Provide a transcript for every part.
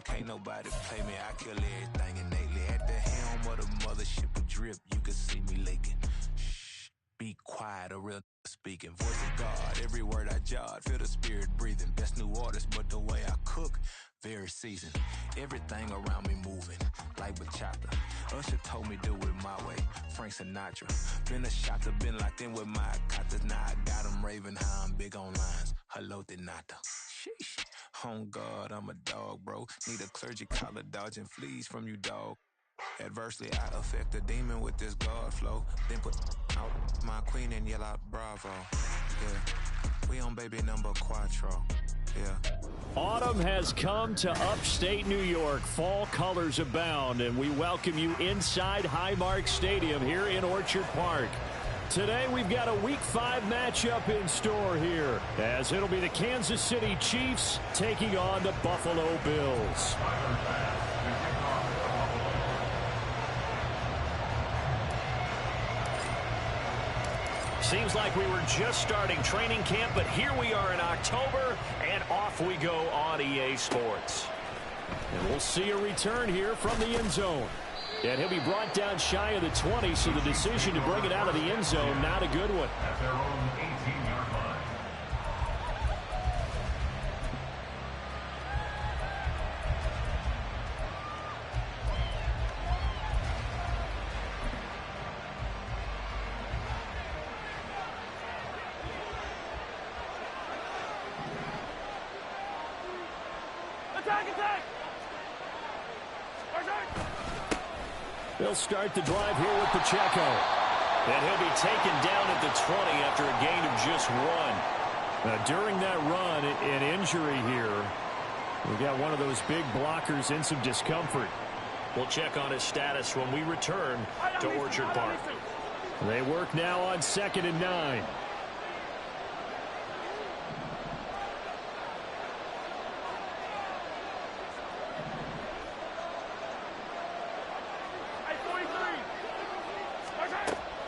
can't nobody play me. I kill everything innately. At the helm of the mothership of drip, you can see me leaking. Shh, be quiet, a real speaking. Voice of God, every word I jot. Feel the spirit breathing. Best new artist, but the way I cook, very seasoned. Everything around me moving, like bachata. Usher told me do it my way. Frank Sinatra. Been a shotter, been locked in with my katas. Now I got them raving how I'm big on lines. Hello, Denata. Sheesh. On God, I'm a dog, bro. Need a clergy collar, dodging fleas from you, dog. Adversely, I affect a demon with this God flow. Then put out my queen and yell out bravo. Yeah, we on baby number quattro. Yeah. Autumn has come to upstate New York. Fall colors abound, and we welcome you inside Highmark Stadium here in Orchard Park. Today we've got a Week 5 matchup in store here, as it'll be the Kansas City Chiefs taking on the Buffalo Bills. Seems like we were just starting training camp, but here we are in October, and off we go on EA Sports. And we'll see a return here from the end zone. And he'll be brought down shy of the 20, so the decision to bring it out of the end zone, not a good one. At their own 18-yard line. They'll start the drive here with Pacheco. And he'll be taken down at the 20 after a gain of just 1. Now, during that run, an injury here. We've got one of those big blockers in some discomfort. We'll check on his status when we return to Orchard Park. They work now on 2nd and 9.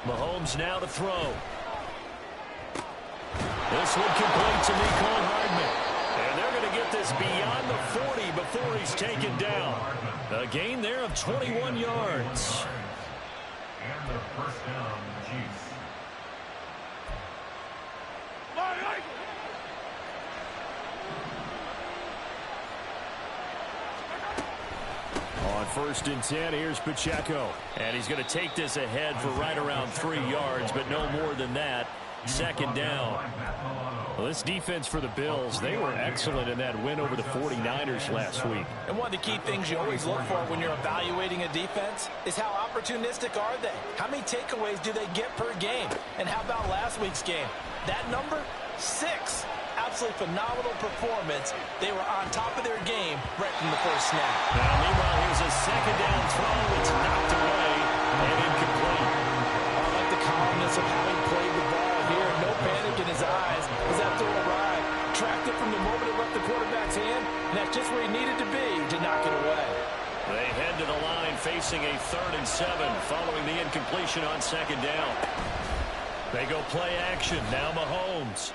Mahomes now to throw. This one complete to Mecole Hardman. And they're going to get this beyond the 40 before he's taken down. A gain there of 21 yards. And the first down, Chiefs. On 1st and 10, here's Pacheco. And he's going to take this ahead for right around 3 yards, but no more than that. 2nd down. Well, this defense for the Bills, they were excellent in that win over the 49ers last week. And one of the key things you always look for when you're evaluating a defense is how opportunistic are they? How many takeaways do they get per game? And how about last week's game? That number, 6. Absolutely phenomenal performance. They were on top of their game right from the first snap. Now, meanwhile, here's a 2nd down throw. It's knocked away and incomplete. I like the calmness of how he played the ball here. No panic in his eyes as that throw arrived. Tracked it from the moment it left the quarterback's hand, and that's just where he needed to be to knock it away. They head to the line facing a 3rd and 7 following the incompletion on 2nd down. They go play action. Now Mahomes.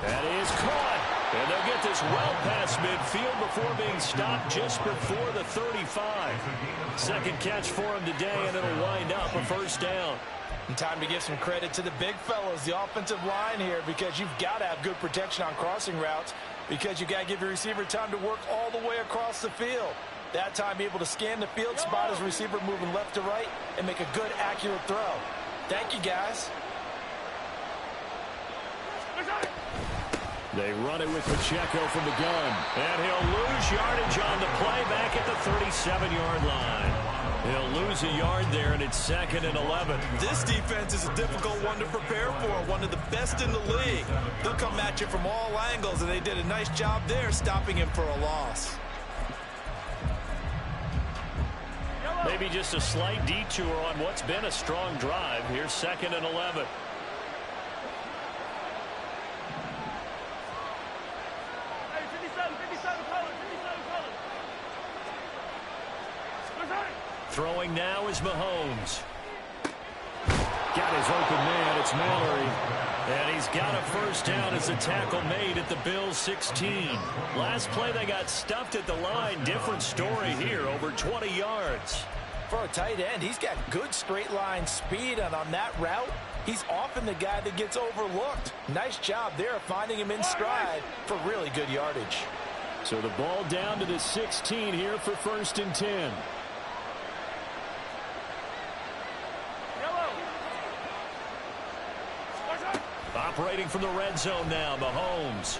That is caught. And they'll get this well past midfield before being stopped just before the 35. 2nd catch for him today, and it'll wind up a 1st down. And time to give some credit to the big fellows, the offensive line here, because you've got to have good protection on crossing routes, because you've got to give your receiver time to work all the way across the field. That time, be able to scan the field, spot his receiver moving left to right, and make a good, accurate throw. Thank you, guys. They run it with Pacheco from the gun. And he'll lose yardage on the play back at the 37-yard line. He'll lose a yard there, and it's 2nd and 11. This defense is a difficult one to prepare for, one of the best in the league. They'll come at you from all angles, and they did a nice job there stopping him for a loss. Maybe just a slight detour on what's been a strong drive. Here's 2nd and 11. Throwing now is Mahomes. Got his open man. It's Mallory. And he's got a first down as a tackle made at the Bills' 16. Last play they got stuffed at the line. Different story here, over 20 yards. For a tight end, he's got good straight line speed, and on that route, he's often the guy that gets overlooked. Nice job there finding him in stride for really good yardage. So the ball down to the 16 here for 1st and 10. Operating from the red zone now, Mahomes.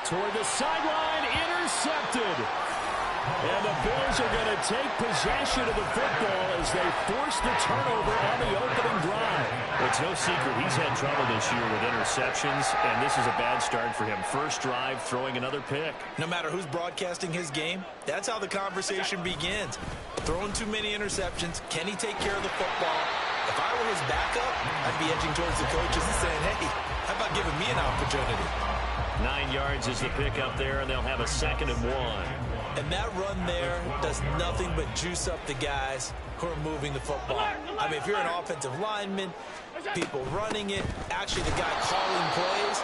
Toward the sideline, intercepted. And the Bills are going to take possession of the football as they force the turnover on the opening drive. It's no secret he's had trouble this year with interceptions, and this is a bad start for him. First drive, throwing another pick. No matter who's broadcasting his game, that's how the conversation begins. Throwing too many interceptions, can he take care of the football? If I were his backup, I'd be edging towards the coaches and saying, hey, how about giving me an opportunity? 9 yards is the pick up there, and they'll have a 2nd and 1. And that run there does nothing but juice up the guys who are moving the football. I mean, if you're an offensive lineman, people running it, actually the guy calling plays,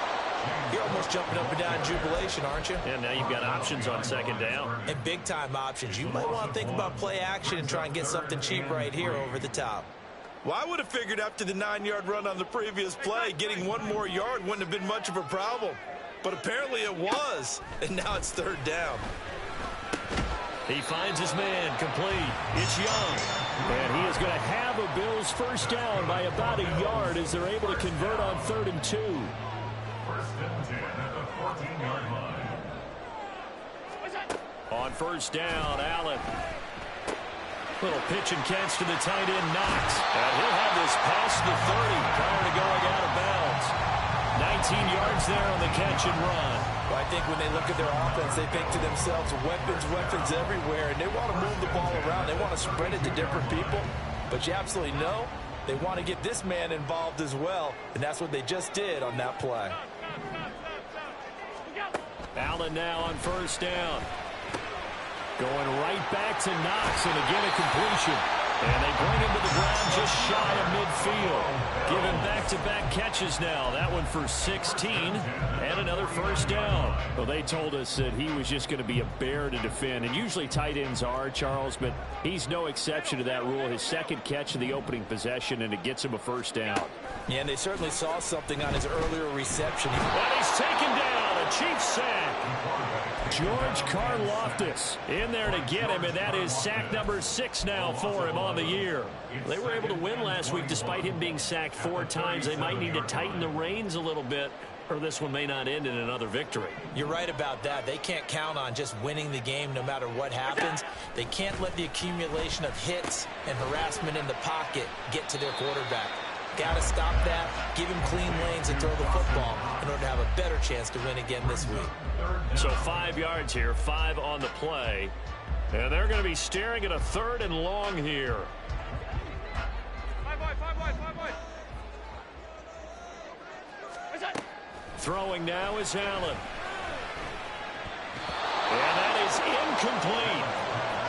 you're almost jumping up and down in jubilation, aren't you? And now you've got options on 2nd down. And big-time options. You might want to think about play action and try and get something cheap right here over the top. Well, I would have figured after the 9-yard run on the previous play, getting one more yard wouldn't have been much of a problem. But apparently it was, and now it's 3rd down. He finds his man, complete. It's Young. And he is going to have a Bills first down by about a yard as they're able to convert on 3rd and 2. 1st and 10 at the 14-yard line. On 1st down, Allen. Little pitch and catch to the tight end, Knox. And he'll have this past the 30 prior to going out of bounds. 19 yards there on the catch and run. Well, I think when they look at their offense, they think to themselves, weapons everywhere, and they want to move the ball around. They want to spread it to different people. But you absolutely know they want to get this man involved as well, and that's what they just did on that play. Allen now on 1st down. Going right back to Knox, and again a completion. And they bring him to the ground just shy of midfield. Giving back-to-back catches now. That one for 16 and another first down. Well, they told us that he was just going to be a bear to defend. And usually tight ends are, Charles, but he's no exception to that rule. His 2nd catch of the opening possession, and it gets him a first down. Yeah, and they certainly saw something on his earlier reception. And he's taken down. A Chiefs sack. George Karlaftis in there to get him, and that is sack number 6 now for him on the year. They were able to win last week despite him being sacked 4 times. They might need to tighten the reins a little bit, or this one may not end in another victory. You're right about that. They can't count on just winning the game no matter what happens. They can't let the accumulation of hits and harassment in the pocket get to their quarterback. Got to stop that, give him clean lanes and throw the football in order to have a better chance to win again this week. So 5 yards here, 5 on the play. And they're going to be staring at a 3rd and long here. Throwing now is Allen. And that is incomplete.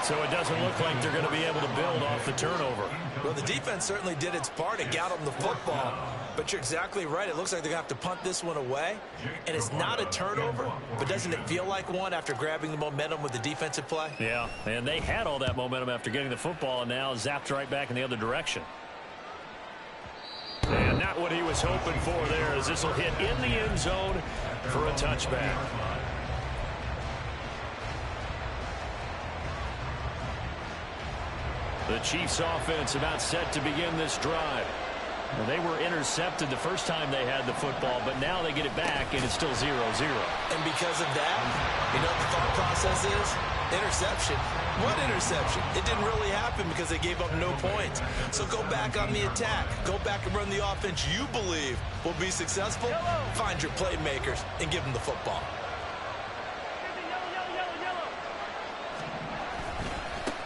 So it doesn't look like they're going to be able to build off the turnover. Well, the defense certainly did its part and got them the football. But you're exactly right. It looks like they're going to have to punt this one away. And it's not a turnover, but doesn't it feel like one after grabbing the momentum with the defensive play? Yeah, and they had all that momentum after getting the football and now zapped right back in the other direction. And not what he was hoping for there, as this will hit in the end zone for a touchback. The Chiefs offense about set to begin this drive. Well, they were intercepted the first time they had the football, but now they get it back, and it's still 0-0. And because of that, you know what the thought process is? Interception. What interception? It didn't really happen because they gave up no points. So go back on the attack. Go back and run the offense you believe will be successful. Find your playmakers and give them the football.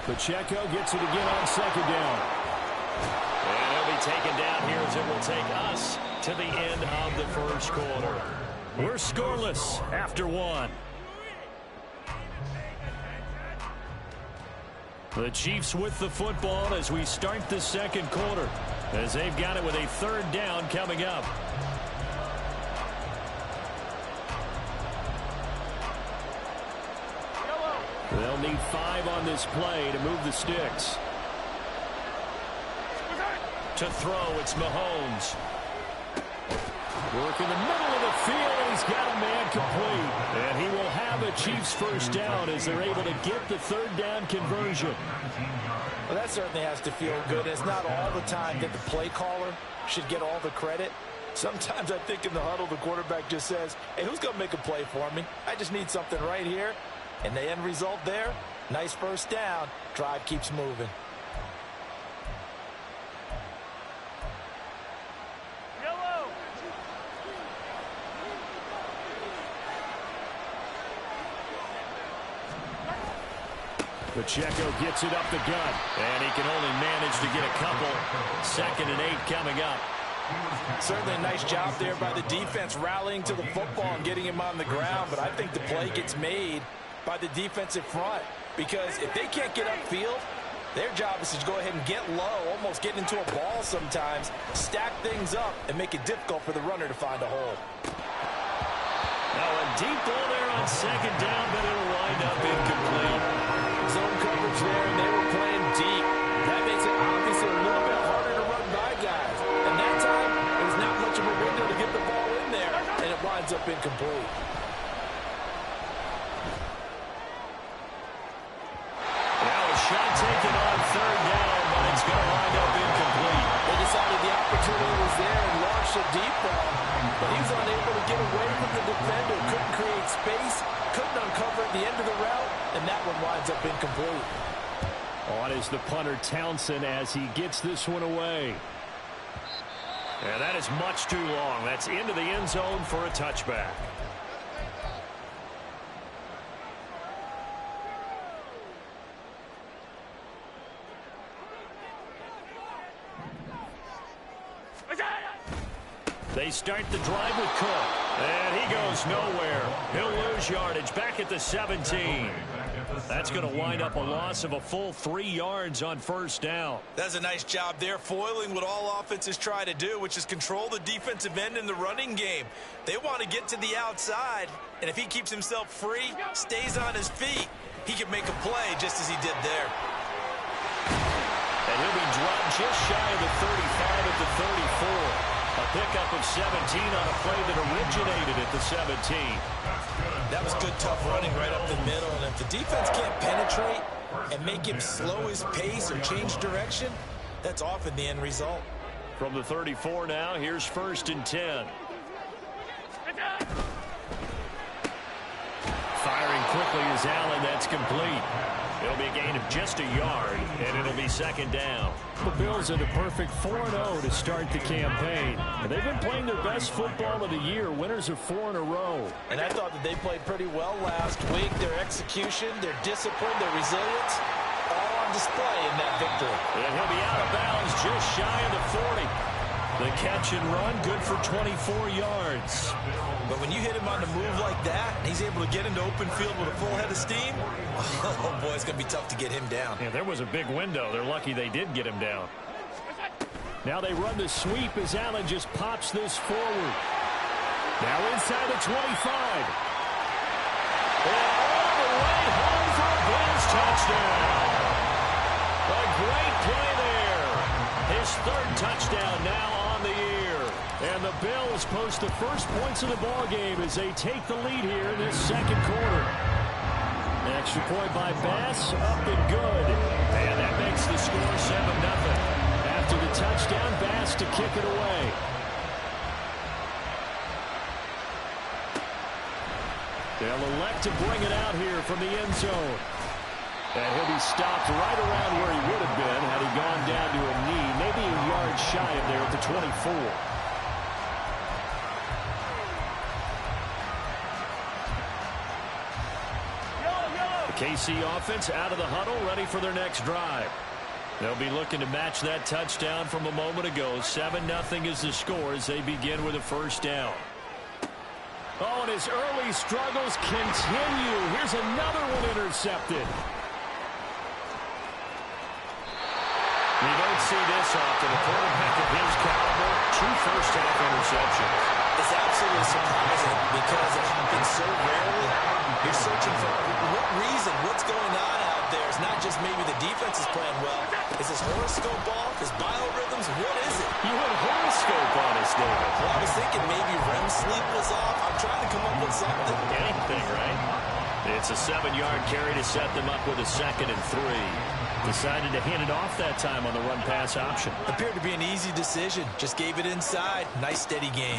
Pacheco gets it again on 2nd down. And he'll be taken down here as it will take us to the end of the first quarter. We're scoreless after 1. The Chiefs with the football as we start the second quarter. as they've got it with a third down coming up. They'll need 5 on this play to move the sticks. To throw, it's Mahomes. Work in the middle of the field, and he's got a man complete. And he will have a Chiefs first down as they're able to get the third down conversion. Well, that certainly has to feel good. It's not all the time that the play caller should get all the credit. Sometimes I think in the huddle, the quarterback just says, hey, who's going to make a play for me? I just need something right here. And the end result there, nice first down. Drive keeps moving. Pacheco gets it up the gut, and he can only manage to get a couple. 2nd and 8 coming up. Certainly a nice job there by the defense rallying to the football and getting him on the ground, but I think the play gets made by the defensive front because if they can't get upfield, their job is to go ahead and get low, almost get into a ball sometimes, stack things up, and make it difficult for the runner to find a hole. Now a deep ball there on 2nd down, but it'll wind up incomplete. Zone coverage there, and they were playing deep. That makes it obviously a little bit harder to run by guys. And that time, there's not much of a window to get the ball in there, and it winds up incomplete. Now a shot taken on 3rd down, but it's going to wind up incomplete. They decided the opportunity was there and launched a deep ball, but he was unable to get away from the defender, couldn't create space, couldn't uncover at the end of the route, and that one winds up incomplete. On is the punter Townsend as he gets this one away. And that is much too long. That's into the end zone for a touchback. They start the drive with Cook. And he goes nowhere. He'll lose yardage back at the 17. That's going to wind up a loss of a full 3 yards on first down. That's a nice job there, foiling what all offenses try to do, which is control the defensive end in the running game. They want to get to the outside, and if he keeps himself free, stays on his feet, he can make a play just as he did there. And he'll be dropped just shy of the 35 at the 34. A pickup of 17 on a play that originated at the 17. That was good, tough running right up the middle. And if the defense can't penetrate and make him slow his pace or change direction, that's often the end result. From the 34 now, here's 1st and 10. Firing quickly is Allen. That's complete. It'll be a gain of just a yard, and it'll be 2nd down. The Bills at a perfect 4-0 to start the campaign. And they've been playing their best football of the year, winners of 4 in a row. And I thought that they played pretty well last week. Their execution, their discipline, their resilience, all on display in that victory. And he'll be out of bounds just shy of the 40. The catch and run, good for 24 yards. But when you hit him on the move like that, and he's able to get into open field with a full head of steam, oh boy, it's going to be tough to get him down. Yeah, there was a big window. They're lucky they did get him down. Now they run the sweep as Allen just pops this forward. Now inside the 25. And all the way home for a Bills touchdown. A great play there. His 3rd touchdown now on the year. And the Bills post the first points of the ball game as they take the lead here in this 2nd quarter. An extra point by Bass, up and good. And that makes the score 7-0. After the touchdown, Bass to kick it away. They'll elect to bring it out here from the end zone. And he'll be stopped right around where he would have been had he gone down to a knee, maybe a yard shy of there at the 24. KC offense out of the huddle, ready for their next drive. They'll be looking to match that touchdown from a moment ago. 7-0 is the score as they begin with a first down. Oh, and his early struggles continue. Here's another one intercepted. You don't see this often. A quarterback of his caliber, 2 first-half interceptions. It's absolutely surprising because it happens so rarely. You're searching for what reason, what's going on out there. It's not just maybe the defense is playing well. Is his horoscope off? His biorhythms? What is it? You went horoscope on us, David. Well, I was thinking maybe REM sleep was off. I'm trying to come up with something. Anything, right? It's a 7-yard carry to set them up with a 2nd and 3. Decided to hand it off that time on the run-pass option. Appeared to be an easy decision. Just gave it inside. Nice steady gain.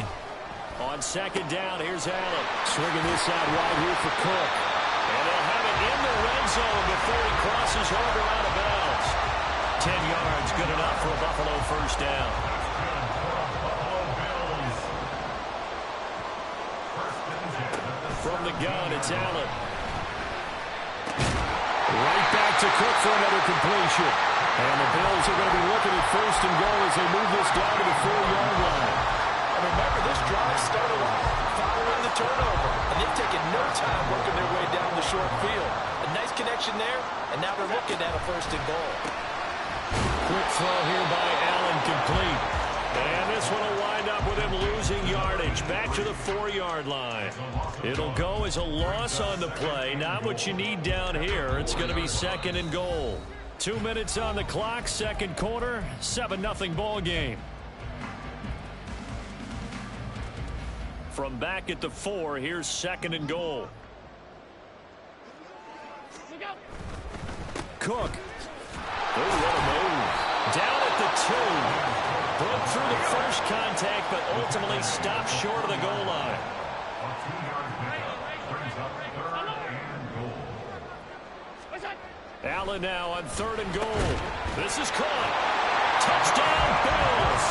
On 2nd down, here's Allen. Swinging this out wide here for Cook. And they'll have it in the red zone before he crosses over out of bounds. 10 yards, good enough for a Buffalo first down. From the gun, it's Allen. Right back to Cook for another completion. And the Bills are going to be looking at 1st and goal as they move this down to the 4-yard line. And remember, this drive started off following the turnover. And they've taken no time working their way down the short field. A nice connection there, and now they're looking at a 1st and goal. Quick throw here by Allen, complete. And this one will wind up with him losing yardage. Back to the 4-yard line. It'll go as a loss on the play. Not what you need down here. It's going to be 2nd and goal. 2 minutes on the clock, 2nd quarter, 7-0 ball game. From back at the 4, here's 2nd and goal. Cook. Oh, what a move. Down at the 2. Broke through the first contact, but ultimately stopped short of the goal line. Allen now on 3rd and goal. This is caught. Touchdown, Bills.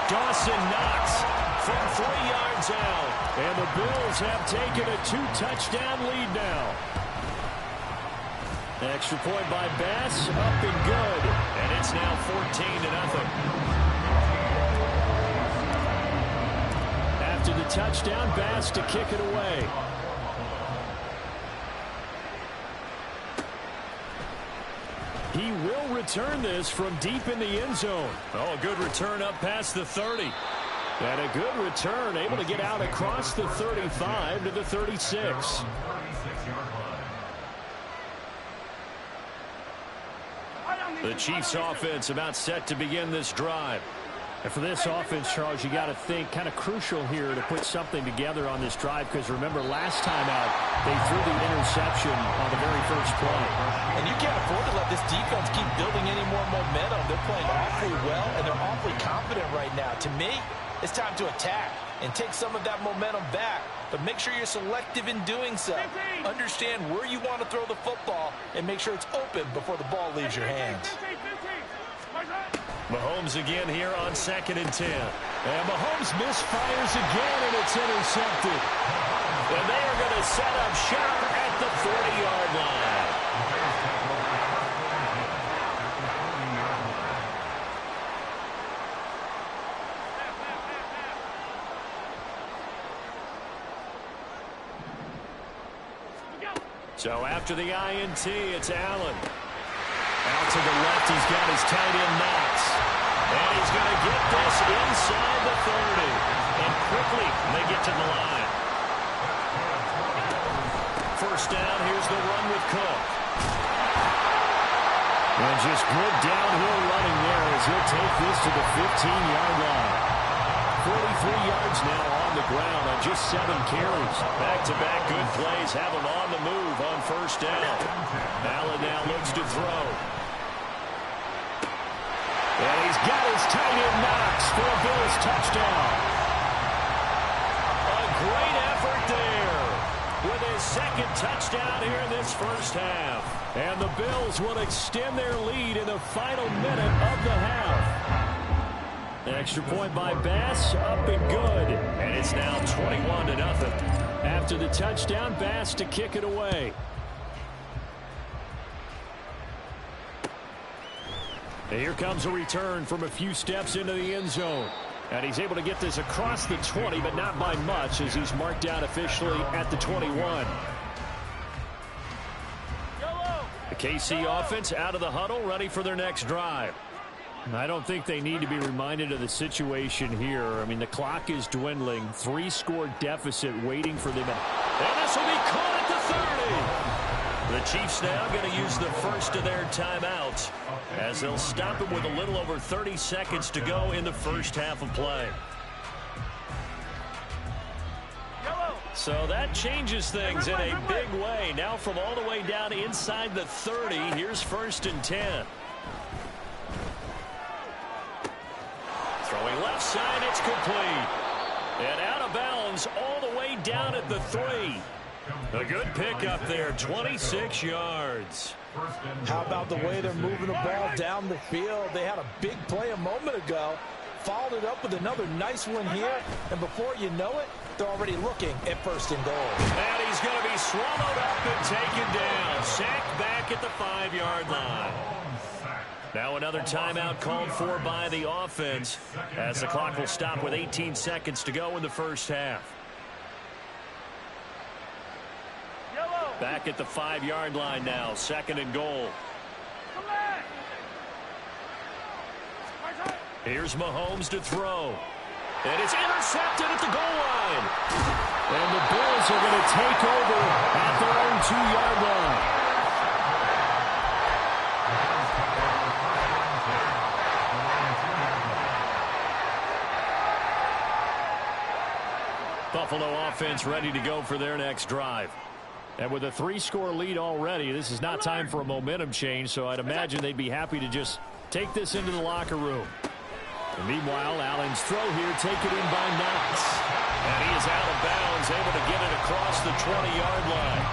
Dawson Knox from 3 yards out. And the Bills have taken a 2-touchdown lead now. Extra point by Bass, up and good. And it's now 14-0. After the touchdown, Bass to kick it away. He will return this from deep in the end zone. Oh, a good return up past the 30. And a good return, able to get out across the 35 to the 36. The Chiefs offense about set to begin this drive. And for this offense, Charles, you got to think kind of crucial here to put something together on this drive, because remember last time out they threw the interception on the very first play. And you can't afford to let this defense keep building any more momentum. They're playing awfully well, and they're awfully confident right now. To me, it's time to attack and take some of that momentum back. But make sure you're selective in doing so. Understand where you want to throw the football and make sure it's open before the ball leaves your hands. Mahomes again here on 2nd and 10. And Mahomes misfires again, and it's intercepted. And they are going to set up shop at the 40-yard line. So after the INT, it's Allen. Out to the left, he's got his tight end Knox. And he's going to get this inside the 30. And quickly, they get to the line. First down, here's the run with Cook. And just good downhill running there as he'll take this to the 15-yard line. 43 yards now on the ground on just 7 carries. Back-to-back good plays have him on the move on first down. Allen now looks to throw. And he's got his tight end Knox for a Bills touchdown. A great effort there with his 2nd touchdown here in this first half. And the Bills will extend their lead in the final minute of the half. Extra point by Bass, up and good. And it's now 21-0. After the touchdown, Bass to kick it away. And here comes a return from a few steps into the end zone. And he's able to get this across the 20, but not by much, as he's marked out officially at the 21. The KC offense out of the huddle, ready for their next drive. I don't think they need to be reminded of the situation here. I mean, the clock is dwindling. 3-score deficit waiting for them. And this will be caught at the 30. The Chiefs now going to use the first of their timeouts as they'll stop it with a little over 30 seconds to go in the first half of play. So that changes things in a big way. Now from all the way down inside the 30, here's 1st and 10. Throwing left side, it's complete. And out of bounds all the way down at the 3. A good pickup there, 26 yards. How about the way they're moving the ball down the field? They had a big play a moment ago, followed it up with another nice one here, and before you know it, they're already looking at 1st and goal. And he's going to be swallowed up and taken down. Sacked back at the 5-yard line. Now another timeout called for by the offense as the clock will stop with 18 seconds to go in the first half. Back at the 5-yard line now, 2nd and goal. Here's Mahomes to throw. And it's intercepted at the goal line. And the Bills are going to take over at their own 2-yard line. Buffalo offense ready to go for their next drive. And with a 3-score lead already, this is not time for a momentum change, so I'd imagine they'd be happy to just take this into the locker room. And meanwhile, Allen's throw here taken in by Knox. And he is out of bounds, able to get it across the 20-yard line.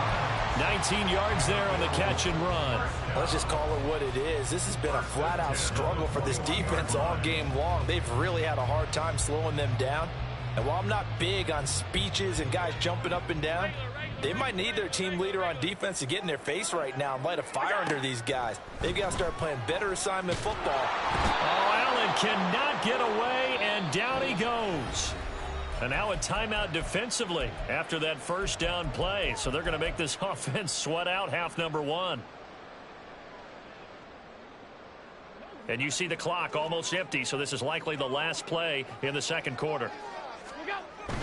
19 yards there on the catch and run. Let's just call it what it is. This has been a flat-out struggle for this defense all game long. They've really had a hard time slowing them down. And while I'm not big on speeches and guys jumping up and down, they might need their team leader on defense to get in their face right now and light a fire under these guys. They've got to start playing better assignment football. Oh, Allen cannot get away, and down he goes. And now a timeout defensively after that first down play. So they're going to make this offense sweat out half number 1. And you see the clock almost empty, so this is likely the last play in the second quarter.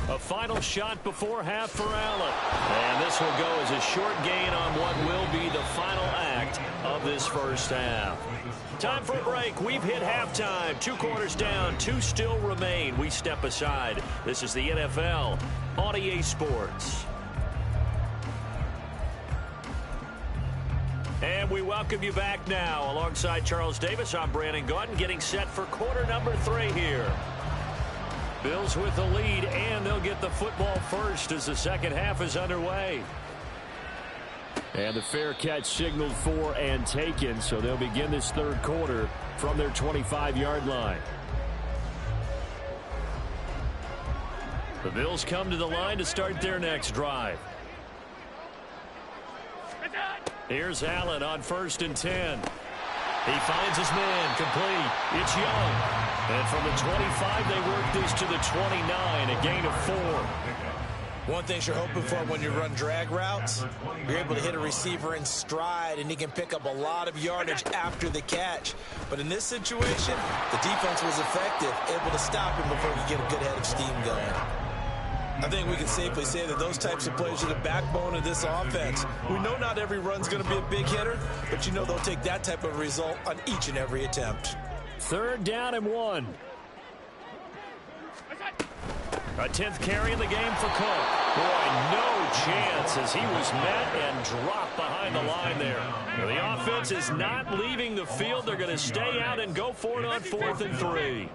A final shot before half for Allen. And this will go as a short gain on what will be the final act of this first half. Time for a break. We've hit halftime. 2 quarters down, 2 still remain. We step aside. This is the NFL on EA Sports. And we welcome you back now. Alongside Charles Davis, I'm Brandon Gaudin, getting set for quarter number 3 here. Bills with the lead, and they'll get the football first as the second half is underway. And the fair catch signaled for and taken, so they'll begin this third quarter from their 25-yard line. The Bills come to the line to start their next drive. Here's Allen on 1st and 10. He finds his man, complete. It's Young. And from the 25, they work this to the 29, a gain of 4. One thing you're hoping for when you run drag routes, you're able to hit a receiver in stride, and he can pick up a lot of yardage after the catch. But in this situation, the defense was effective, able to stop him before he get a good head of steam going. I think we can safely say that those types of plays are the backbone of this offense. We know not every run's going to be a big hitter, but you know they'll take that type of result on each and every attempt. 3rd down and 1. A 10th carry in the game for Cook. Boy, no chance as he was met and dropped behind the line there. The offense is not leaving the field. They're going to stay out and go for it on 4th and 3.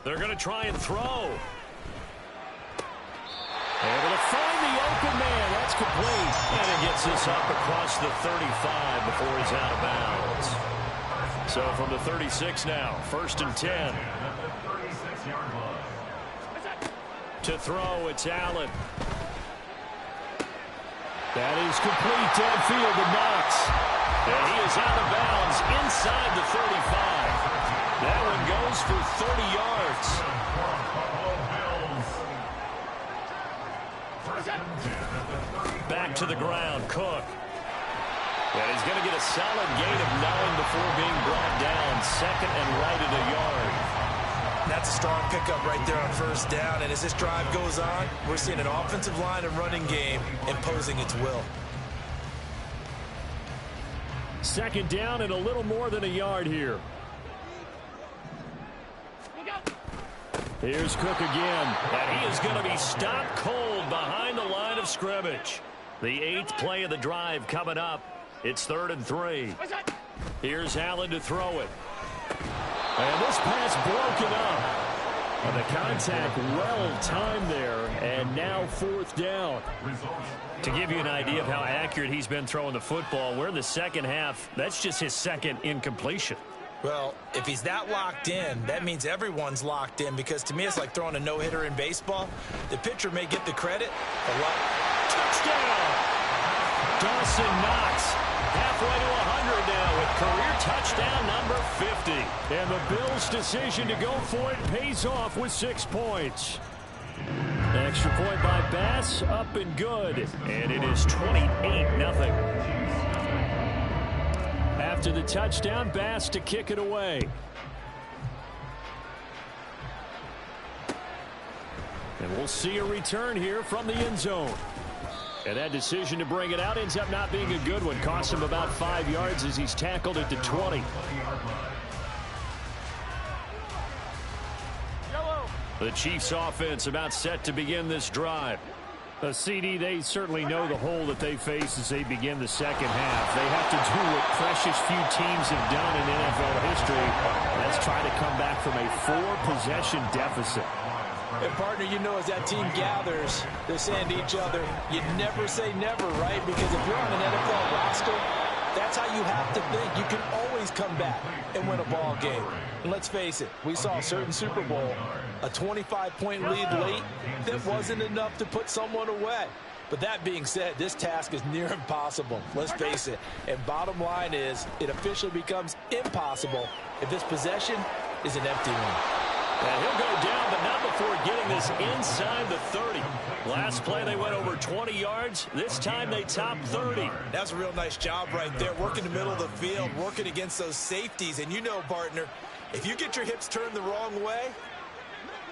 They're going to try and throw. Able to find the open man. That's complete. And it gets this up across the 35 before he's out of bounds. So from the 36 now, 1st and 10. To throw, it's Allen. That is complete downfield to Knox. And he is out of bounds inside the 35. That one goes for 30 yards. to the ground. Cook. And he's going to get a solid gain of 9 before being brought down. Second and right at a yard. That's a strong pickup right there on first down. And as this drive goes on, we're seeing an offensive line and running game imposing its will. Second down and a little more than a yard here. Here's Cook again. And he is going to be stopped cold behind the line of scrimmage. The 8th play of the drive coming up. It's 3rd and 3. Here's Allen to throw it. And this pass broken up. And the contact well timed there. And now 4th down. To give you an idea of how accurate he's been throwing the football, we're in the second half. That's just his second incompletion. Well, if he's that locked in, that means everyone's locked in, because to me it's like throwing a no-hitter in baseball. The pitcher may get the credit, but what? Touchdown! Dawson Knox halfway to 100 now with career touchdown number 50. And the Bills' decision to go for it pays off with 6 points. Extra point by Bass, up and good. And it is 28-0. After the touchdown, Bass to kick it away. And we'll see a return here from the end zone. And that decision to bring it out ends up not being a good one. Cost him about 5 yards as he's tackled at the 20. The Chiefs offense about set to begin this drive. CD, they certainly know the hole that they face as they begin the second half. They have to do what precious few teams have done in NFL history. That's try to come back from a 4-possession deficit. And partner, you know, as that team gathers, they're saying to each other, you never say never, right? Because if you're on an NFL roster, that's how you have to think. You can always come back and win a ball game. And let's face it, we saw a certain Super Bowl, a 25-point lead late that wasn't enough to put someone away. But that being said, this task is near impossible. Let's face it. And bottom line is, it officially becomes impossible if this possession is an empty one. And he'll go down, but not before getting this inside the 30. Last play, they went over 20 yards. This time, they topped 30. That's a real nice job right there, working the middle of the field, working against those safeties. And you know, partner, if you get your hips turned the wrong way,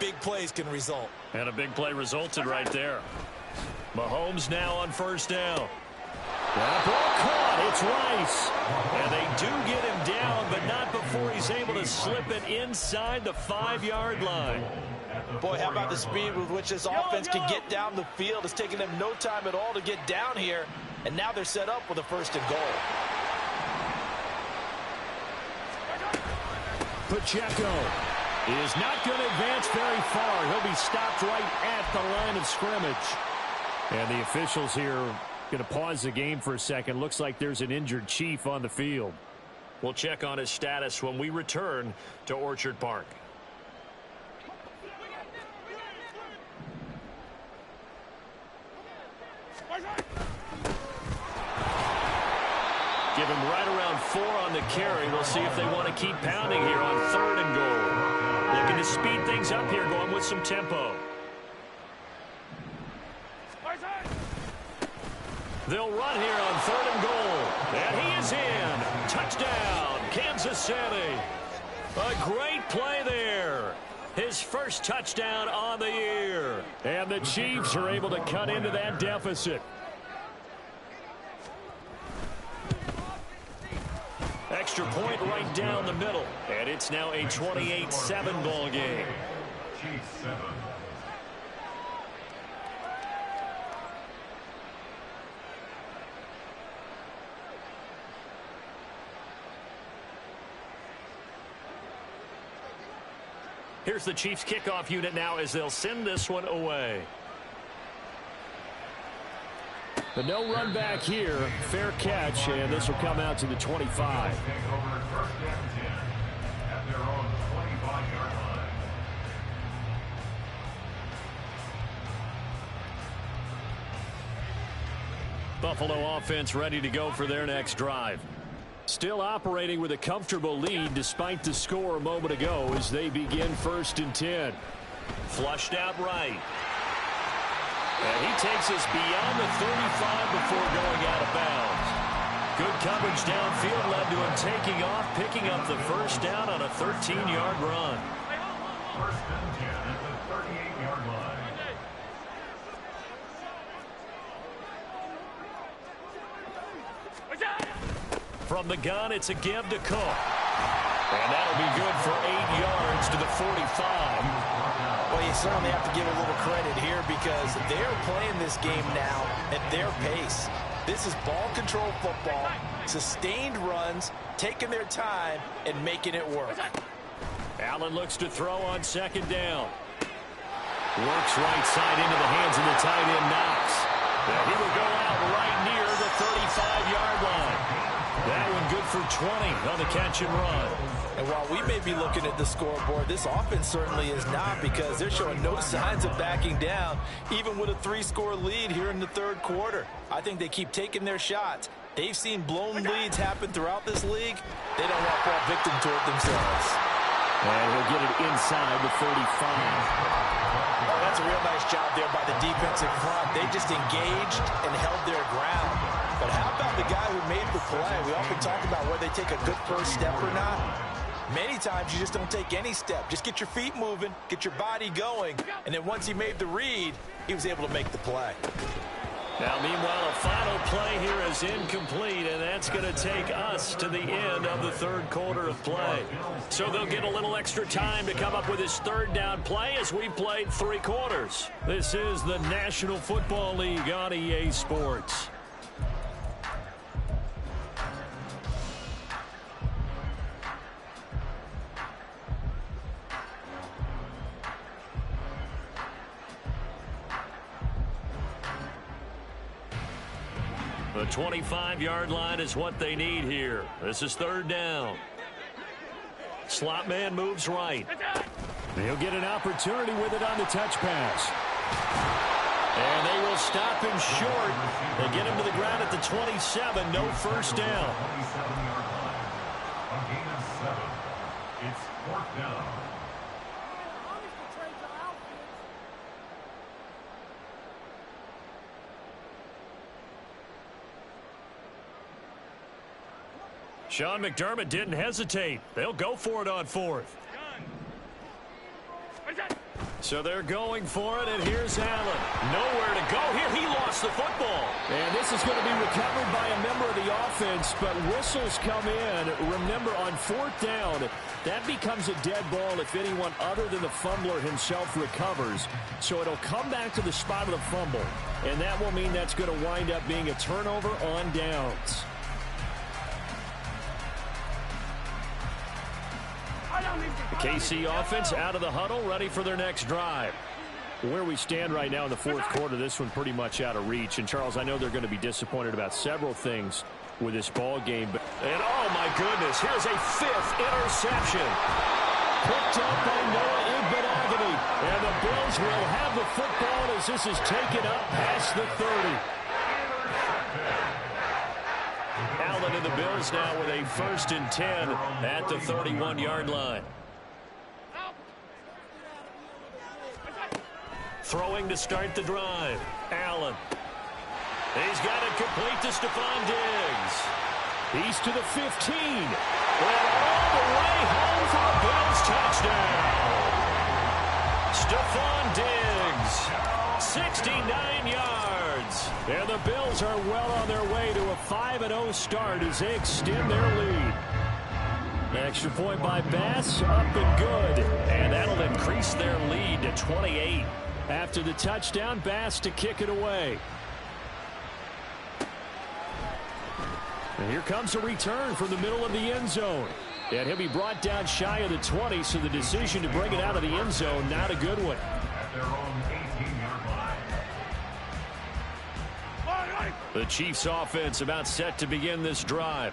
big plays can result. And a big play resulted right there. Mahomes now on first down. That ball caught. It's Rice. And they do get him down, but not before he's able to slip it inside the 5-yard line. Boy, how about the speed with which this offense can get down the field? It's taken them no time at all to get down here, and now they're set up with a 1st and goal. Pacheco is not going to advance very far. He'll be stopped right at the line of scrimmage. And the officials here going to pause the game for a second. Looks like there's an injured Chief on the field. We'll check on his status when we return to Orchard Park. Give him right around 4 on the carry. We'll see if they want to keep pounding here on 3rd and goal. Looking to speed things up here, going with some tempo. They'll run here on 3rd and goal. And he is in. Touchdown, Kansas City. A great play there. His first touchdown on the year. And the Chiefs are able to cut into that deficit. Extra point right down the middle. And it's now a 28-7 ball game. Chiefs 7. Here's the Chiefs kickoff unit now as they'll send this one away. But no run back here. Fair catch, and this will come out to the 25. Take over 1st and 10 at their own 25-yard line. Buffalo offense ready to go for their next drive. Still operating with a comfortable lead despite the score a moment ago as they begin 1st and 10. Flushed out right. And he takes us beyond the 35 before going out of bounds. Good coverage downfield led to him taking off, picking up the first down on a 13-yard run. First and 10 at the 38-yard line. From the gun, it's a give to Cook. And that'll be good for 8 yards to the 45. Well, you certainly have to give a little credit here because they're playing this game now at their pace. This is ball control football, sustained runs, taking their time, and making it work. Allen looks to throw on second down. Works right side into the hands of the tight end, Knox. And he will go out right near the 35-yard line. That one good for 20 on the catch and run. And while we may be looking at the scoreboard, this offense certainly is not because they're showing no signs of backing down, even with a 3-score lead here in the third quarter. I think they keep taking their shots. They've seen blown leads happen throughout this league. They don't want to fall victim to it themselves. And he'll get it inside the 35. Oh, that's a real nice job there by the defensive front. They just engaged and held their ground. But how about the guy who made the play? We often talk about whether they take a good first step or not. Many times you just don't take any step. Just get your feet moving, get your body going, and then once he made the read, he was able to make the play. Now, meanwhile, a final play here is incomplete, and that's going to take us to the end of the third quarter of play. So they'll get a little extra time to come up with his third down play as we've played 3 quarters. This is the National Football League on EA Sports. The 25-yard line is what they need here. This is third down. Slot man moves right. He'll get an opportunity with it on the touch pass. And they will stop him short. They get him to the ground at the 27. No first down. 27-yard line. A gain of 7. It's fourth down. Sean McDermott didn't hesitate. They'll go for it on fourth. So they're going for it, and here's Allen. Nowhere to go here. He lost the football. And this is going to be recovered by a member of the offense, but whistles come in. Remember, on fourth down, that becomes a dead ball if anyone other than the fumbler himself recovers. So it'll come back to the spot of the fumble, and that will mean that's going to wind up being a turnover on downs. The KC offense out of the huddle, ready for their next drive. Where we stand right now in the fourth quarter, this one pretty much out of reach. And, Charles, I know they're going to be disappointed about several things with this ball game. But oh, my goodness, here's a 5th interception. Picked up by Noah Igbenogany. And the Bills will have the football as this is taken up past the 30. Allen and the Bills now with a 1st and 10 at the 31-yard line. Throwing to start the drive. Allen. He's got it complete to Stephon Diggs. He's to the 15. And all the way home for a Bills touchdown. Stephon Diggs. 69 yards. And the Bills are well on their way to a 5-0 start as they extend their lead. Extra point by Bass, up and good. And that'll increase their lead to 28. After the touchdown, Bass to kick it away. And here comes a return from the middle of the end zone. And he'll be brought down shy of the 20, so the decision to bring it out of the end zone, not a good one. At their own 18-yard line. The Chiefs offense about set to begin this drive.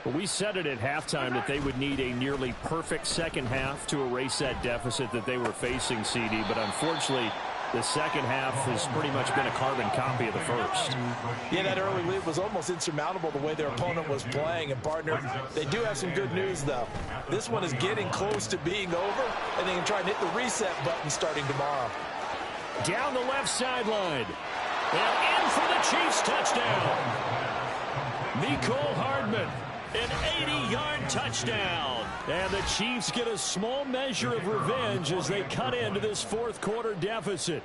Well, we said it at halftime that they would need a nearly perfect second half to erase that deficit that they were facing, CD. But unfortunately, the second half has pretty much been a carbon copy of the first. Yeah, that early lead was almost insurmountable the way their opponent was playing. And, partner, they do have some good news, though. This one is getting close to being over, and they can try and hit the reset button starting tomorrow. Down the left sideline. And in for the Chiefs touchdown. Mecole Hardman, an 80-yard touchdown. And the Chiefs get a small measure of revenge as they cut into this fourth quarter deficit.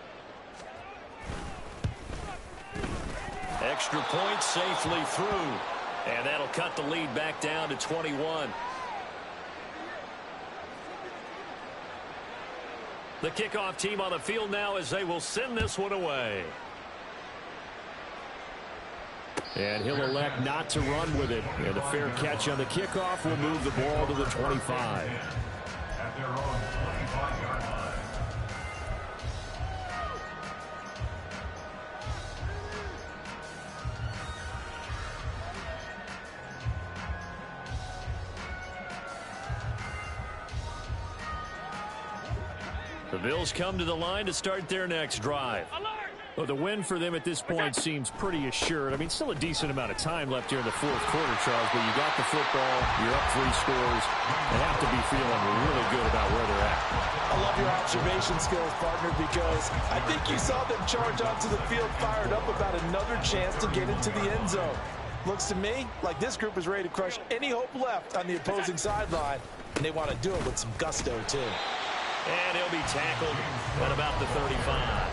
Extra point safely through. And that'll cut the lead back down to 21. The kickoff team on the field now as they will send this one away. And he'll elect not to run with it. And a fair catch on the kickoff will move the ball to the 25. At their own 25-yard line. The Bills come to the line to start their next drive. Well, the win for them at this point seems pretty assured. I mean, still a decent amount of time left here in the fourth quarter, Charles, but you got the football, you're up 3 scores. They have to be feeling really good about where they're at. I love your observation skills, partner, because I think you saw them charge onto the field fired up about another chance to get into the end zone. Looks to me like this group is ready to crush any hope left on the opposing sideline, and they want to do it with some gusto, too. And he'll be tackled at about the 35.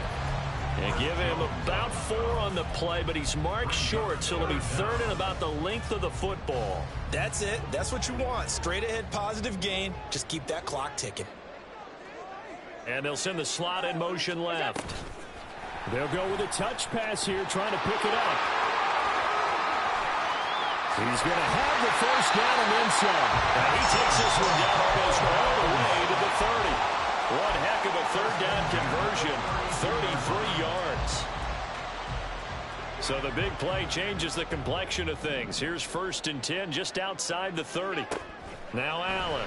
And give him about 4 on the play, but he's marked short, so it'll be third and about the length of the football. That's it. That's what you want. Straight ahead positive gain. Just keep that clock ticking. And they'll send the slot in motion left. They'll go with a touch pass here, trying to pick it up. He's going to have the first down and then some. And he takes this one down almost all the way to the 30. One heck of a third down conversion, 33 yards. So the big play changes the complexion of things. Here's 1st and 10 just outside the 30. Now Allen.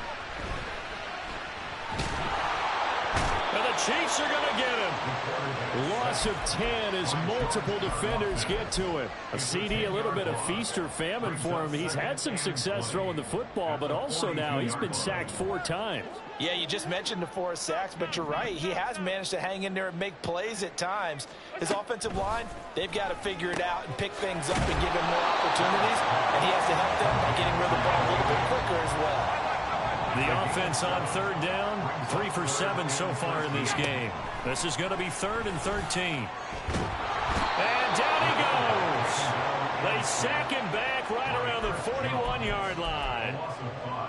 And the Chiefs are going to get him. Loss of 10 as multiple defenders get to him. A CD, a little bit of feast or famine for him. He's had some success throwing the football, but also now he's been sacked 4 times. Yeah, you just mentioned the 4 sacks, but you're right. He has managed to hang in there and make plays at times. His offensive line, they've got to figure it out and pick things up and give him more opportunities, and he has to help them by getting rid of the ball a little bit quicker as well. The offense on 3rd down, 3 for 7 so far in this game. This is going to be 3rd and 13. And down he goes. They sack him back right around the 41-yard line.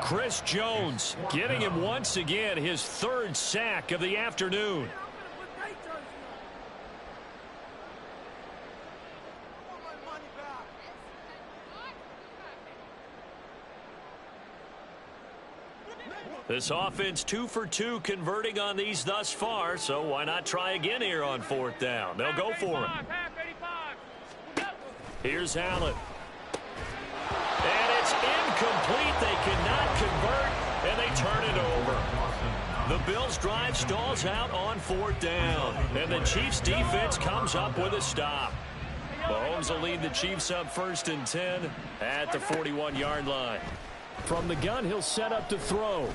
Chris Jones getting him once again his 3rd sack of the afternoon. This offense 2 for 2 converting on these thus far, so why not try again here on 4th down? They'll go for it. Here's Allen. And it's incomplete. They cannot convert, and they turn it over. The Bills' drive stalls out on 4th down, and the Chiefs' defense comes up with a stop. Mahomes will lead the Chiefs up 1st and 10 at the 41-yard line. From the gun, he'll set up to throw.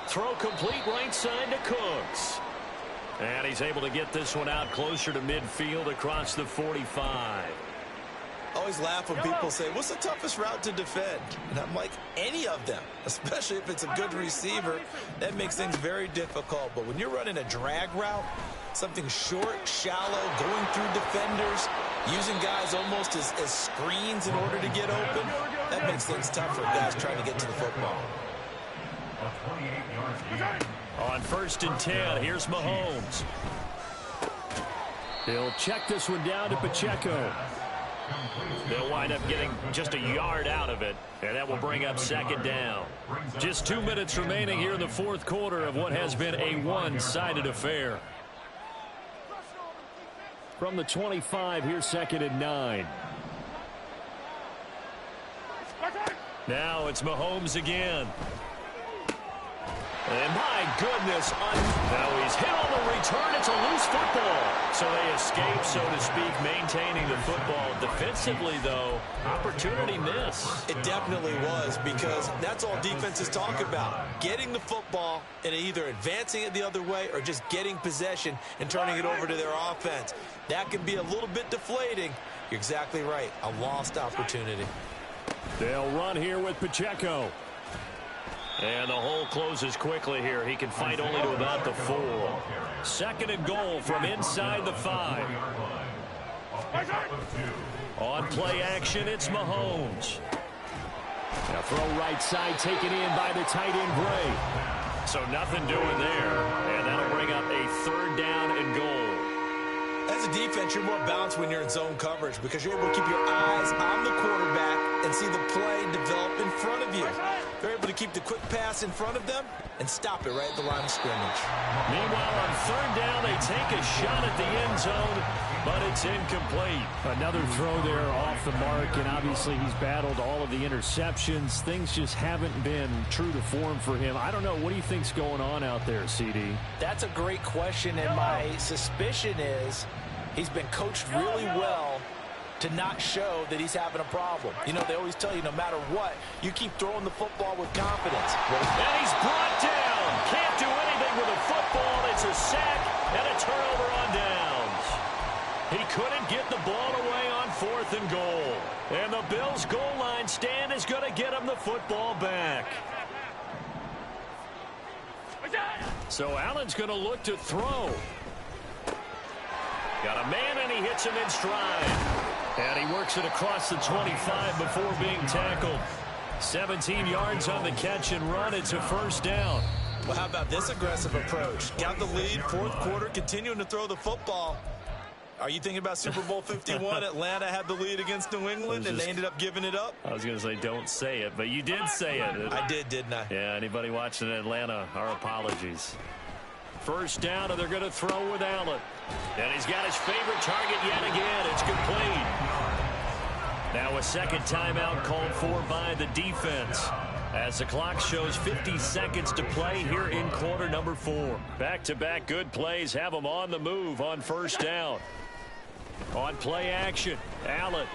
Throw complete right side to Cooks. And he's able to get this one out closer to midfield across the 45. Always laugh when people say, what's the toughest route to defend? And I'm like, any of them, especially if it's a good receiver. That makes things very difficult. But when you're running a drag route, something short, shallow, going through defenders, using guys almost as screens in order to get open, that makes things tough for guys trying to get to the football. On 1st and 10, here's Mahomes. He'll check this one down to Pacheco. They'll wind up getting just a yard out of it, and that will bring up 2nd down. Just 2 minutes remaining here in the 4th quarter of what has been a one-sided affair. From the 25, here's 2nd and 9. Now it's Mahomes again. And my goodness, now he's hit on the return. It's a loose football. So they escape, so to speak, maintaining the football. Defensively, though, opportunity miss. It definitely was, because that's all defenses talk about. Getting the football and either advancing it the other way or just getting possession and turning it over to their offense. That can be a little bit deflating. You're exactly right. A lost opportunity. They'll run here with Pacheco. And the hole closes quickly here. He can fight only to about the 4. Second and goal from inside the 5. On play action, it's Mahomes. Now throw right side, taken in by the tight end Gray. So nothing doing there. And that'll bring up a 3rd down and goal. As a defense, you're more balanced when you're in zone coverage because you're able to keep your eyes on the quarterback and see the play develop in front of you. They're able to keep the quick pass in front of them and stop it right at the line of scrimmage. Meanwhile, on 3rd down, they take a shot at the end zone, but it's incomplete. Another throw there off the mark, and obviously he's battled all of the interceptions. Things just haven't been true to form for him. I don't know. What do you think's going on out there, CD? That's a great question, and my suspicion is he's been coached really well to not show that he's having a problem. You know, they always tell you no matter what, you keep throwing the football with confidence. And he's brought down. Can't do anything with a football. It's a sack and a turnover on downs. He couldn't get the ball away on 4th and goal. And the Bills' goal line stand is going to get him the football back. So Allen's going to look to throw. Got a man, and he hits him in stride. And he works it across the 25 before being tackled. 17 yards on the catch and run. It's a 1st down. Well, how about this aggressive approach? Got the lead, 4th quarter, continuing to throw the football. Are you thinking about Super Bowl 51? Atlanta had the lead against New England, and they ended up giving it up? I was going to say don't say it, but you did say it. I did, didn't I? Yeah, anybody watching Atlanta, our apologies. 1st down, and they're going to throw with Allen. And he's got his favorite target yet again. It's complete. Now a 2nd timeout called for by the defense, as the clock shows 50 seconds to play here in quarter number 4. Back-to-back good plays have them on the move on 1st down. On play action, Allen.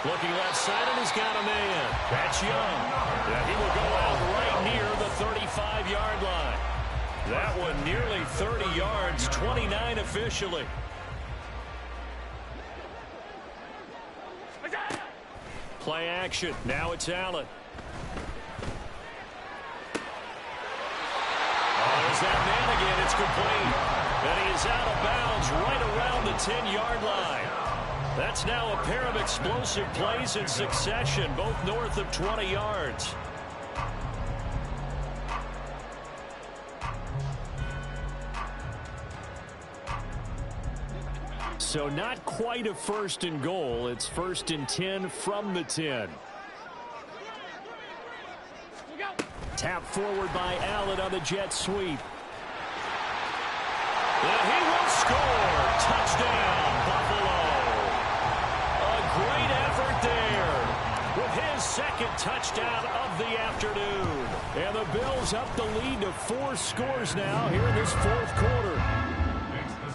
Looking left side, and he's got a man. That's Young. Yeah, he will go out right near the 35-yard line. That one nearly 30 yards, 29 officially. Play action. Now it's Allen. Oh, there's that man again. It's complete. And he is out of bounds right around the 10-yard line. That's now a pair of explosive plays in succession, both north of 20 yards. So not quite a 1st and goal. It's 1st and 10 from the 10. Tap forward by Allen on the jet sweep. And he will score. Touchdown, Buffalo. A great effort there with his 2nd touchdown of the afternoon. And the Bills up the lead to 4 scores now here in this 4th quarter.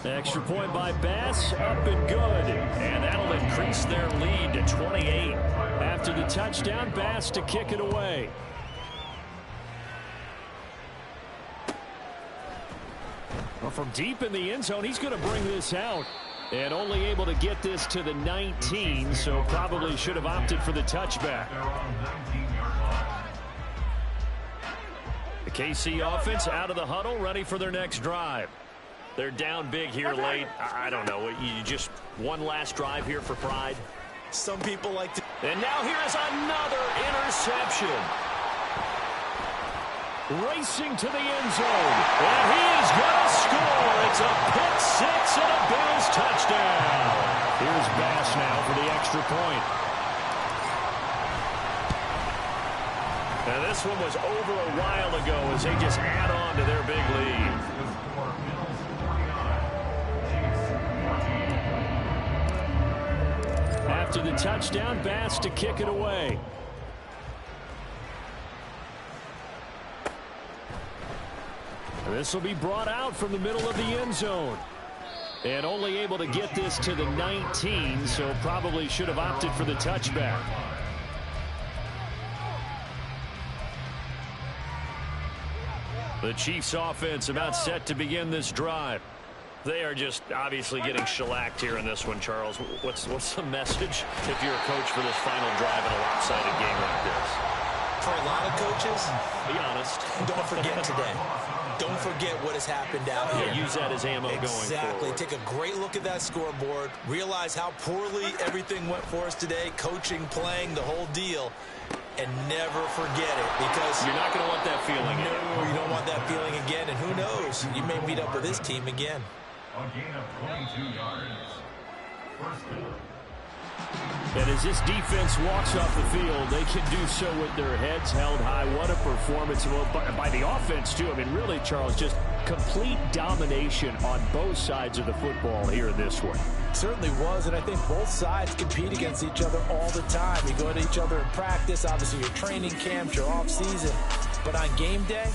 Extra point by Bass, up and good. And that'll increase their lead to 28. After the touchdown, Bass to kick it away. Well, from deep in the end zone, he's going to bring this out. And only able to get this to the 19, so probably should have opted for the touchback. The KC offense out of the huddle, ready for their next drive. They're down big here late. I don't know. You just one last drive here for pride. Some people like to. And now here is another interception. Racing to the end zone. And he is going to score. It's a pick 6 and a Bills touchdown. Here's Bass now for the extra point. Now this one was over a while ago as they just add on to their big lead. After the touchdown, Bass to kick it away. This will be brought out from the middle of the end zone. And only able to get this to the 19, so probably should have opted for the touchback. The Chiefs offense about set to begin this drive. They are just obviously getting shellacked here in this one, Charles. What's the message if you're a coach for this final drive in a lopsided game like this? For a lot of coaches, be honest. Don't forget today. Don't forget what has happened out here. Use that as ammo going forward. Exactly. Take a great look at that scoreboard. Realize how poorly everything went for us today. Coaching, playing, the whole deal. And never forget it, because you're not going to want that feeling again. No, you don't want that feeling again. And who knows? You may meet up with this team again. A gain of 22 yards. First down. And as this defense walks off the field, they can do so with their heads held high. What a performance by the offense, too. I mean, really, Charles, just complete domination on both sides of the football here in this one. Certainly was, and I think both sides compete against each other all the time. You go at each other in practice, obviously your training camps, your off-season. But on game day,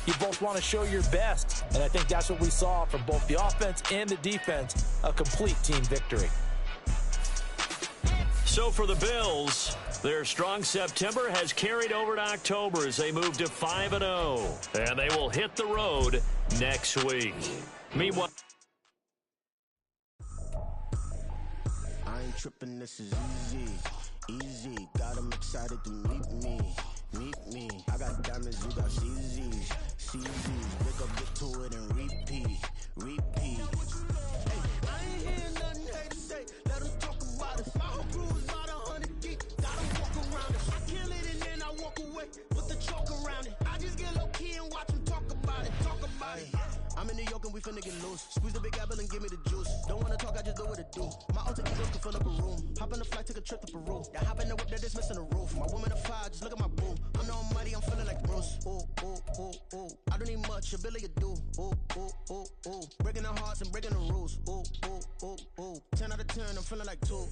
you both want to show your best. And I think that's what we saw from both the offense and the defense, a complete team victory. So for the Bills, their strong September has carried over to October as they move to 5-0. And they will hit the road next week. Meanwhile, I ain't tripping, this is easy. Got them excited to meet me. I got diamonds, you got CZs. Wake up, get to it and repeat. Hey, I ain't hearing nothing hate to say. Let them talk about it. My whole crew is about 100 deep. Got them walk around it. I kill it and then I walk away. Put the chalk around it. I just get low key and watch them talk about it. I'm in New York and we finna get loose. Squeeze the big apple and give me the juice. Don't wanna talk, I just do what it do. My alter ego can fill up a room. Hop on the flight, take a trip to Peru. Yeah, hop in the whip, they're just missing the roof. My woman a fire, just look at my boo. I'm the almighty, I'm feeling like Bruce. Ooh. I don't need much, ability to do. Ooh. Breaking the hearts and breaking the rules. Ooh. 10 out of 10, I'm feeling like two.